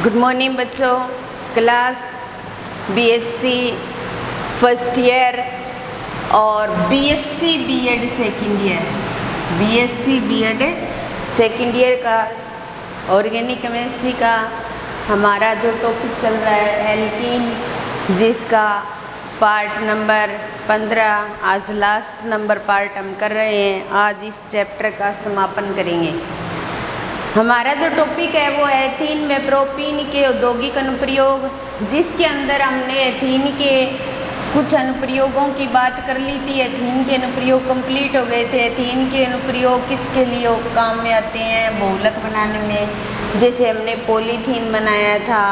Good morning बच्चों। Class BSc first year और BSc BEd second year, BSc BEd second year का organic chemistry का हमारा जो टॉपिक चल रहा है एल्कीन, जिसका पार्ट नंबर 15 आज लास्ट नंबर पार्ट हम कर रहे हैं। आज इस चैप्टर का समापन करेंगे। हमारा जो टॉपिक है वो एथीन में प्रोपीन के औद्योगिक अनुप्रयोग, जिसके अंदर हमने एथीन के कुछ अनुप्रयोगों की बात कर ली थी। एथीन के अनुप्रयोग कंप्लीट हो गए थे। एथीन के अनुप्रयोग किसके लिए काम में आते हैं? बहुलक बनाने में। जैसे हमने पॉलीथीन बनाया था,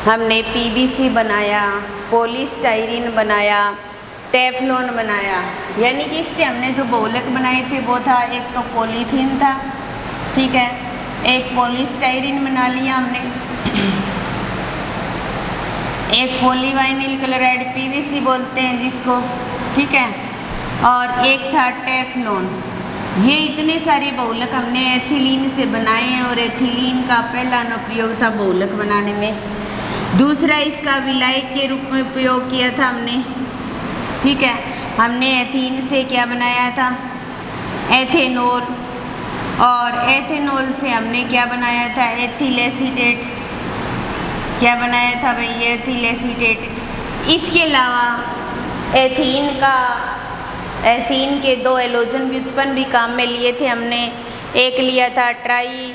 हमने पीवीसी बनाया, पॉलीस्टाइरीन बनाया, टेफ्लॉन बनाया। यानी कि इससे हमने जो बहुलक बनाए थे वो था, एक तो पॉलीथीन था, ठीक है, एक पॉलीस्टाइरीन बना लिया हमने, एक पॉलीवाइनिल क्लोराइड पीवीसी बोलते हैं जिसको, ठीक है, और एक था टेफ्लॉन। ये इतने सारे बहुलक हमने एथिलीन से बनाए हैं और एथिलीन का पहला अनुप्रयोग था बहुलक बनाने में। दूसरा इसका विलायक के रूप में उपयोग किया था हमने, ठीक है। हमने एथीन से क्या बनाया था? एथेनॉल, और एथेनॉल से हमने क्या बनाया था? Ethyl acetate. क्या बनाया था भाई? Ethyl acetate. इसके अलावा एथीन के दो एलोजन व्युत्पन्न भी काम में लिए थे हमने। एक लिया था ट्राई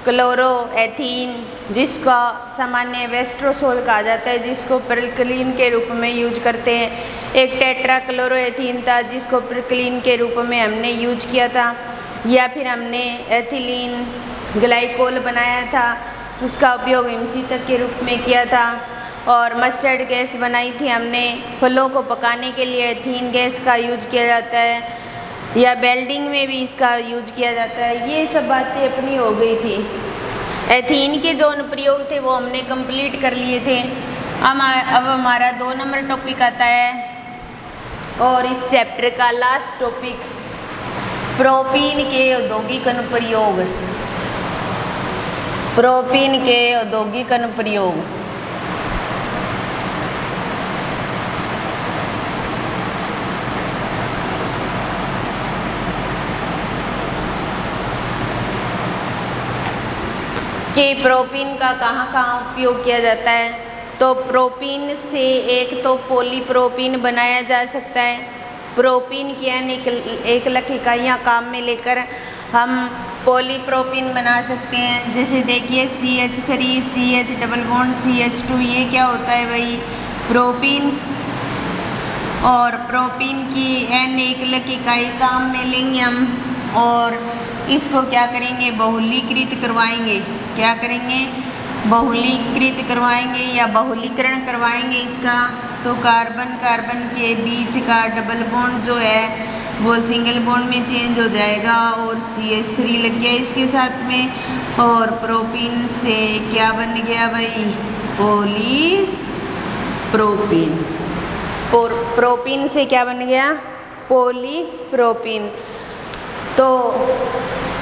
क्लोरो एथीन, जिसका सामान्य वेस्ट्रोसोल कहा जाता है, जिसको प्रिक्लीन के रूप में यूज करते हैं। एक टेट्रा क्लोरो एथीन था, जिसको प्रिक्लीन के रूप में हमने यूज किया था। या फिर हमने एथिलीन ग्लाइकोल बनाया था, उसका उपयोग हिमशीतक के रूप में किया था। और मस्टर्ड गैस बनाई थी हमने, फलों को पकाने के लिए एथीन गैस का यूज किया जाता है, या वेल्डिंग में भी इसका यूज किया जाता है। ये सब बातें अपनी हो गई थी। एथीन के जो अनुप्रयोग थे वो हमने कंप्लीट कर लिए थे। अब हमारा 2 नंबर टॉपिक आता है और इस चैप्टर का लास्ट टॉपिक प्रोपीन के औद्योगिक अनुप्रयोग। प्रोपीन के औद्योगिक अनुप्रयोग। कि प्रोपीन का कहाँ कहाँ उपयोग किया जाता है? तो प्रोपीन से एक तो पॉलीप्रोपीन बनाया जा सकता है। प्रोपीन की एक लख इकाइयाँ काम में लेकर हम पॉलीप्रोपीन बना सकते हैं। जैसे देखिए CH3 CH double bond CH2, ये क्या होता है भाई? प्रोपीन। और प्रोपीन की N एक लख इकाई काम में लेंगे हम और इसको क्या करेंगे? बहुलीकृत करवाएंगे। क्या करेंगे? बहुलीकृत करवाएंगे या बहुलीकरण करवाएंगे इसका। तो कार्बन कार्बन के बीच का डबल बॉन्ड जो है वो सिंगल बॉन्ड में चेंज हो जाएगा और CH3 लग गया इसके साथ में। और प्रोपीन से क्या बन गया भाई? पॉलीप्रोपीन। प्रोपीन से क्या बन गया? पॉलीप्रोपीन। तो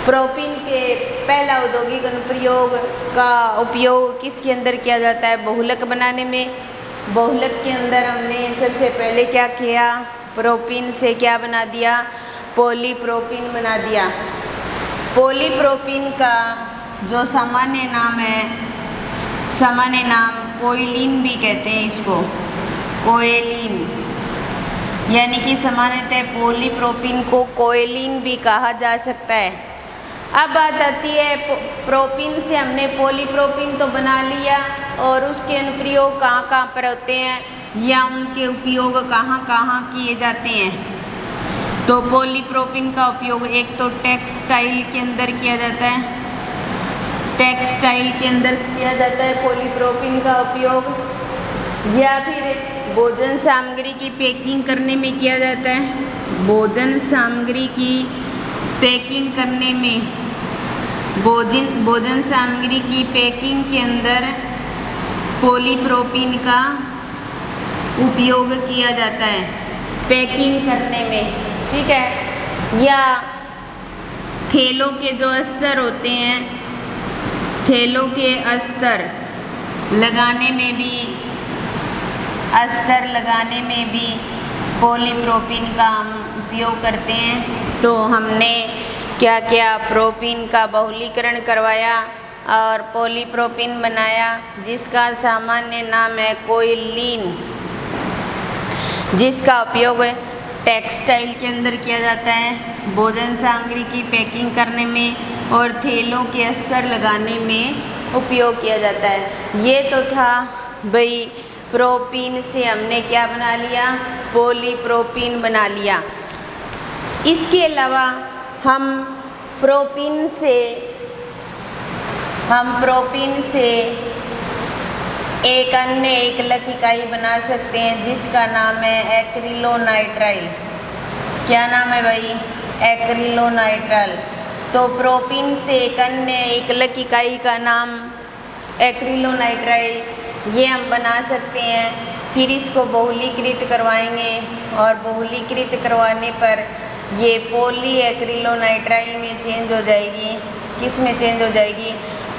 प्रोपीन के पहला औद्योगिक अनुप्रयोग का उपयोग किसके अंदर किया जाता है? बहुलक बनाने में। बहुलक के अंदर हमने सबसे पहले क्या किया? प्रोपीन से क्या बना दिया? पॉलीप्रोपीन बना दिया। पॉलीप्रोपीन का जो सामान्य नाम है, सामान्य नाम कोयलीन भी कहते हैं इसको, कोयलीन। यानी कि सामान्यतः पॉलीप्रोपीन को कोयलीन भी कहा जा सकता है। अब बात आती है प्रोपीन से हमने पॉलीप्रोपीन तो बना लिया और उसके अनुप्रयोग कहाँ कहाँ पर होते हैं या उनके उपयोग कहाँ कहाँ किए जाते हैं। तो पॉलीप्रोपीन का उपयोग एक तो टेक्सटाइल के अंदर किया जाता है, टेक्सटाइल के अंदर किया जाता है पॉलीप्रोपीन का उपयोग, या फिर भोजन सामग्री की पैकिंग करने में किया जाता है। भोजन सामग्री की पैकिंग करने में, भोजन सामग्री की पैकिंग के अंदर पॉलीप्रोपीन का उपयोग किया जाता है पैकिंग करने में, ठीक है। या थैलों के जो अस्तर होते हैं, थैलों के अस्तर लगाने में भी, अस्तर लगाने में भी पॉलीप्रोपीन का हम उपयोग करते हैं। तो हमने क्या क्या, प्रोपीन का बहुलीकरण करवाया और पॉलीप्रोपीन बनाया, जिसका सामान्य नाम है कोइलीन, जिसका उपयोग टेक्सटाइल के अंदर किया जाता है, भोजन सामग्री की पैकिंग करने में और थैलों के अस्तर लगाने में उपयोग किया जाता है। ये तो था भाई, प्रोपीन से हमने क्या बना लिया, पॉलीप्रोपीन बना लिया। इसके अलावा हम प्रोपीन से एक अन्य एकलक इकाई बना सकते हैं, जिसका नाम है एक्रिलोनाइट्राइल। क्या नाम है भाई, एक्रिलोनाइट्राइल। तो प्रोपीन से एक अन्य एकलक इकाई का नाम एक्रिलोनाइट्राइल, ये हम बना सकते हैं। फिर इसको बहुलीकृत करवाएंगे और बहुलीकृत करवाने पर ये पॉली एक्रिलोनाइट्राइल में चेंज हो जाएगी। किस में चेंज हो जाएगी,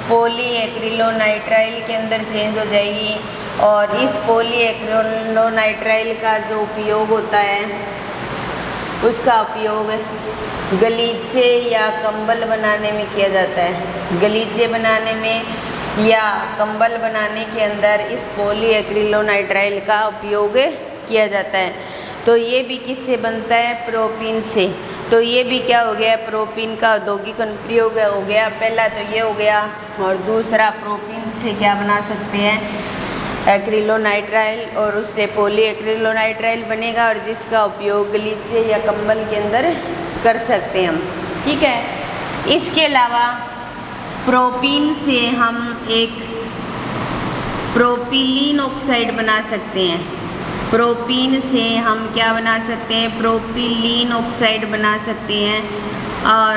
पॉली एक्रिलोनाइट्राइल के अंदर चेंज हो जाएगी। और इस पॉली एक्रिलोनाइट्राइल का जो उपयोग होता है, उसका उपयोग गलीचे या कंबल बनाने में किया जाता है। गलीचे बनाने में या कंबल बनाने के अंदर इस पॉली एक्रिलोनाइट्राइल का उपयोग किया जाता है। तो ये भी किससे बनता है, प्रोपीन से। तो ये भी क्या हो गया, प्रोपीन का औद्योगिक अनुप्रयोग हो गया। पहला तो ये हो गया, और दूसरा प्रोपीन से क्या बना सकते हैं, एक्रिलोनाइट्राइल, और उससे पॉली एक्रिलोनाइट्राइल बनेगा, और जिसका उपयोग गलीचे या कंबल के अंदर कर सकते हैं हम। ठीक है। इसके अलावा प्रोपीन से हम एक प्रोपिलीन ऑक्साइड बना सकते हैं। प्रोपीन से हम क्या बना सकते हैं, प्रोपिलीन ऑक्साइड बना सकते हैं। और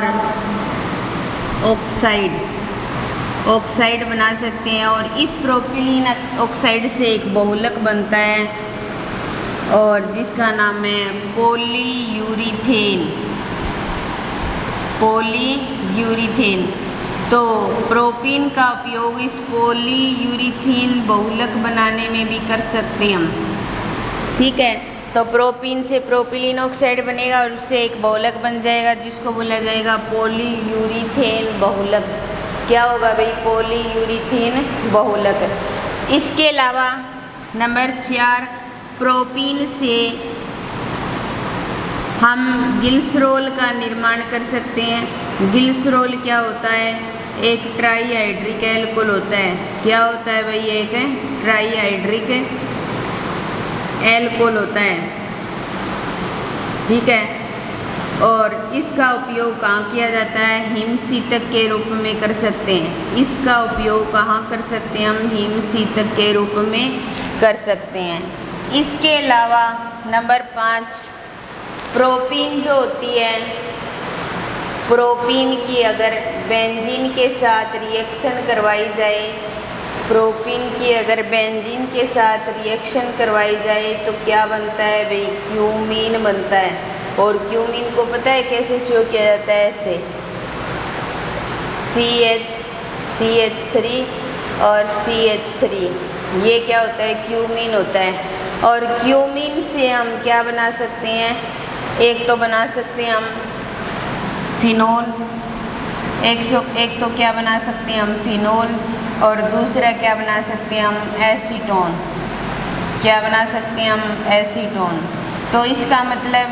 ऑक्साइड बना सकते हैं। और इस प्रोपिलीन ऑक्साइड से एक बहुलक बनता है, और जिसका नाम है पॉलीयूरीथेन। पॉलीयूरीथेन। तो प्रोपीन का उपयोग इस पॉलीयूरीथेन बहुलक बनाने में भी कर सकते हैं हम। ठीक है। तो प्रोपीन से प्रोपिलीन ऑक्साइड बनेगा और उससे एक बहुलक बन जाएगा, जिसको बोला जाएगा पॉलीयूरीथेन बहुलक। क्या होगा भाई, पॉलीयूरीथेन बहुलक। इसके अलावा नंबर 4, प्रोपीन से हम ग्लिसरॉल का निर्माण कर सकते हैं। ग्लिसरॉल क्या होता है, एक ट्राईहाइड्रिक एल्कोहल होता है। क्या होता है भाई, एक ट्राईहाइड्रिक एल्कोहल होता है। ठीक है। और इसका उपयोग कहाँ किया जाता है, हिमशीतक के रूप में कर सकते हैं। इसका उपयोग कहाँ कर सकते हैं हम, हिमशीतक के रूप में कर सकते हैं। इसके अलावा नंबर 5, प्रोपीन जो होती है, प्रोपीन की अगर बेंजीन के साथ रिएक्शन करवाई जाए, प्रोपीन की अगर बेंजीन के साथ रिएक्शन करवाई जाए तो क्या बनता है भाई, क्यूमीन बनता है। और क्यूमीन को पता है कैसे शो किया जाता है, ऐसे CH3 और CH3, ये क्या होता है, क्यूमीन होता है। और क्यूमीन से हम क्या बना सकते हैं, एक तो बना सकते हैं हम फिनोल, एक तो क्या बना सकते हैं हम, फिनोल, और दूसरा क्या बना सकते हैं हम, एसीटोन। क्या बना सकते हैं हम, एसीटोन। तो इसका मतलब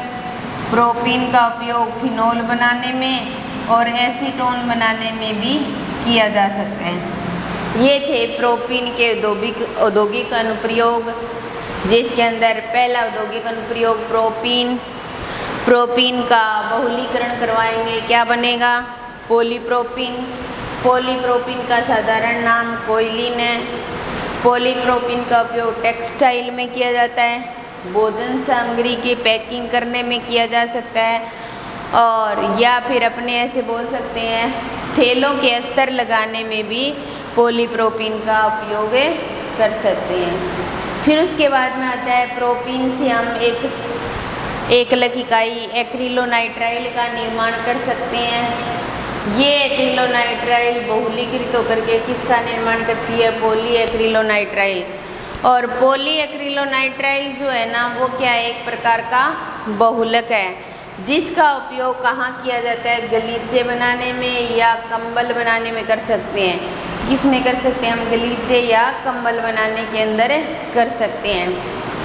प्रोपीन का उपयोग फिनोल बनाने में और एसीटोन बनाने में भी किया जा सकता है। ये थे प्रोपीन के औद्योगिक अनुप्रयोग, जिसके अंदर पहला औद्योगिक अनुप्रयोग प्रोपीन का बहुलीकरण करवाएंगे। क्या बनेगा, पॉलीप्रोपीन। पॉलीप्रोपीन का साधारण नाम कोइलीन है। पॉलीप्रोपीन का उपयोग टेक्सटाइल में किया जाता है, भोजन सामग्री की पैकिंग करने में किया जा सकता है, और या फिर अपने ऐसे बोल सकते हैं थैलों के अस्तर लगाने में भी पॉलीप्रोपीन का उपयोग कर सकते हैं। फिर उसके बाद में आता है प्रोपीन से हम एक एकलक इकाई एक्रिलोनाइट्राइल का निर्माण कर सकते हैं। ये एक्रिलोनाइट्राइल बहुलीकृत होकर के किसका निर्माण करती है? Poly acrylonitrile. और पॉली एक्रिलोनाइट्राइल जो है ना वो क्या है? एक प्रकार का बहुलक है जिसका उपयोग कहाँ किया जाता है? गलीचे बनाने में या कंबल बनाने में कर सकते हैं। किस में कर सकते हैं हम? गलीचे या कंबल बनाने के अंदर कर सकते हैं।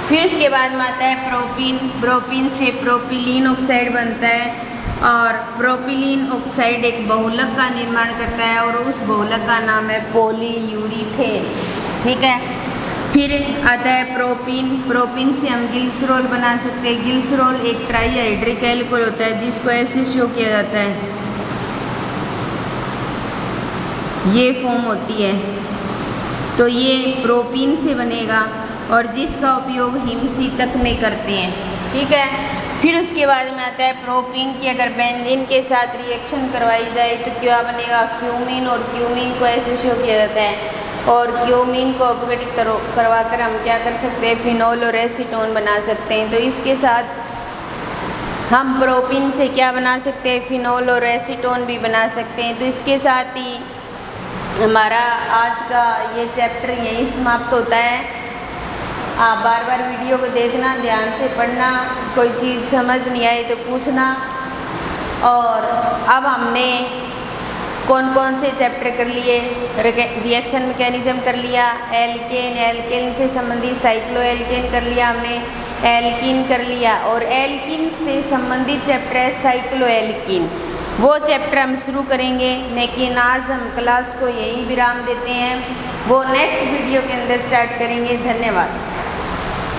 फिर उसके बाद में आता है प्रोपीन। प्रोपीन से प्रोपिलीन ऑक्साइड बनता है और प्रोपिलीन ऑक्साइड एक बहुलक का निर्माण करता है और उस बहुलक का नाम है पॉलीयूरीथेन। ठीक है। फिर आता है प्रोपीन। प्रोपीन से हम ग्लिसरॉल बना सकते हैं। ग्लिसरॉल एक ट्राईहाइड्रिक एल्कोहल होता है जिसको ऐसे शो किया जाता है, ये फॉर्म होती है, तो ये प्रोपीन से बनेगा और जिसका उपयोग हिमशीतक में करते हैं। ठीक है। फिर उसके बाद में आता है प्रोपीन की अगर बेंजीन के साथ रिएक्शन करवाई जाए तो क्या बनेगा? क्यूमीन। और क्यूमीन को ऐसे शो किया जाता है और क्यूमीन को अपघटित करवा कर हम क्या कर सकते हैं? फिनोल और एसीटोन बना सकते हैं। तो इसके साथ हम प्रोपीन से क्या बना सकते हैं? फिनोल और एसीटोन भी बना सकते हैं। तो इसके साथ ही हमारा आज का ये चैप्टर यहीं समाप्त होता है। आप बार बार वीडियो को देखना, ध्यान से पढ़ना, कोई चीज़ समझ नहीं आई तो पूछना। और अब हमने कौन कौन से चैप्टर कर लिए? रिएक्शन मैकेनिज्म कर लिया, एल्केन, एल्केन से संबंधित साइक्लो एल्केन कर लिया हमने, एल्कीन कर लिया और एल्कीन से संबंधित चैप्टर है साइक्लो एल्कीन, वो चैप्टर हम शुरू करेंगे। लेकिन आज हम क्लास को यहीं विराम देते हैं, वो नेक्स्ट वीडियो के अंदर स्टार्ट करेंगे। धन्यवाद।